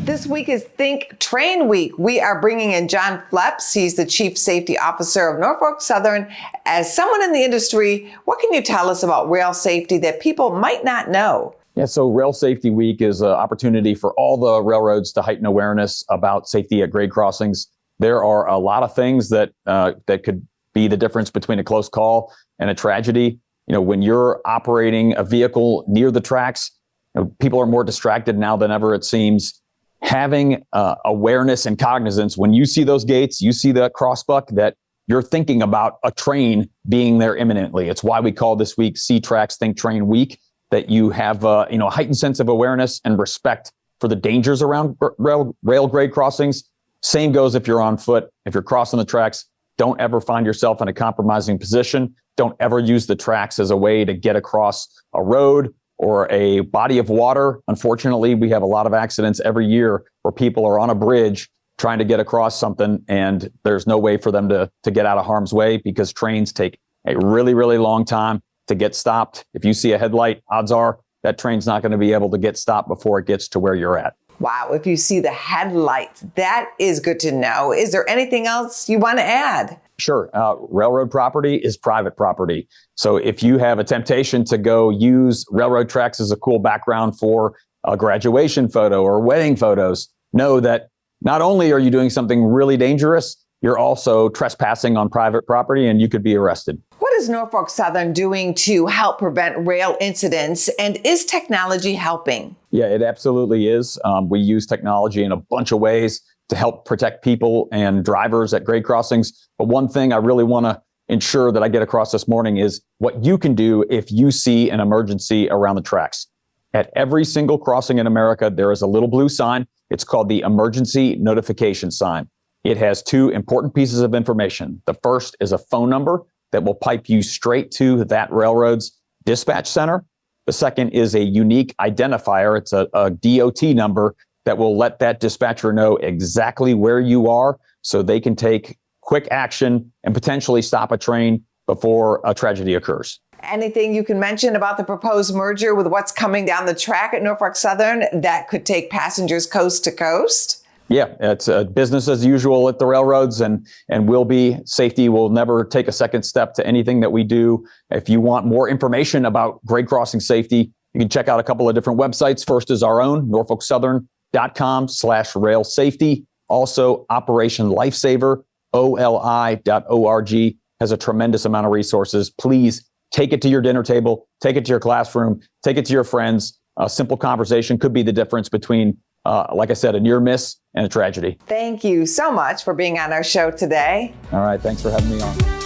This week is Think Train Week. We are bringing in John Fleps. He's the Chief Safety Officer of Norfolk Southern. As someone in the industry, what can you tell us about rail safety that people might not know? Yeah, so Rail Safety Week is an opportunity for all the railroads to heighten awareness about safety at grade crossings. There are a lot of things that could be the difference between a close call and a tragedy. You know, when you're operating a vehicle near the tracks, people are more distracted now than ever, it seems. Having awareness and cognizance, when you see those gates, you see the crossbuck, that you're thinking about a train being there imminently. It's why we call this week See Tracks Think Train Week, that you have a heightened sense of awareness and respect for the dangers around rail grade crossings. Same goes if you're on foot. If you're crossing the tracks, don't ever find yourself in a compromising position. Don't ever use the tracks as a way to get across a road or a body of water. Unfortunately, we have a lot of accidents every year where people are on a bridge trying to get across something, and there's no way for them to get out of harm's way because trains take a really, really long time to get stopped. If you see a headlight, odds are that train's not going to be able to get stopped before it gets to where you're at. Wow, if you see the headlights, that is good to know. Is there anything else you want to add? Sure. Railroad property is private property. So if you have a temptation to go use railroad tracks as a cool background for a graduation photo or wedding photos, know that not only are you doing something really dangerous, you're also trespassing on private property and you could be arrested. What is Norfolk Southern doing to help prevent rail incidents, and is technology helping? Yeah, it absolutely is. We use technology in a bunch of ways to help protect people and drivers at grade crossings. But one thing I really want to ensure that I get across this morning is what you can do if you see an emergency around the tracks. At every single crossing in America, there is a little blue sign. It's called the emergency notification sign. It has two important pieces of information. The first is a phone number that will pipe you straight to that railroad's dispatch center. The second is a unique identifier. It's a DOT number that will let that dispatcher know exactly where you are so they can take quick action and potentially stop a train before a tragedy occurs. Anything you can mention about the proposed merger with what's coming down the track at Norfolk Southern that could take passengers coast to coast? Yeah, it's business as usual at the railroads, and safety will never take a second step to anything that we do. If you want more information about grade crossing safety, you can check out a couple of different websites. First is our own, norfolksouthern.com/rail safety. Also, Operation Lifesaver, oli.org, has a tremendous amount of resources. Please take it to your dinner table, take it to your classroom, take it to your friends. A simple conversation could be the difference between, like I said, a near miss and a tragedy. Thank you so much for being on our show today. All right, thanks for having me on.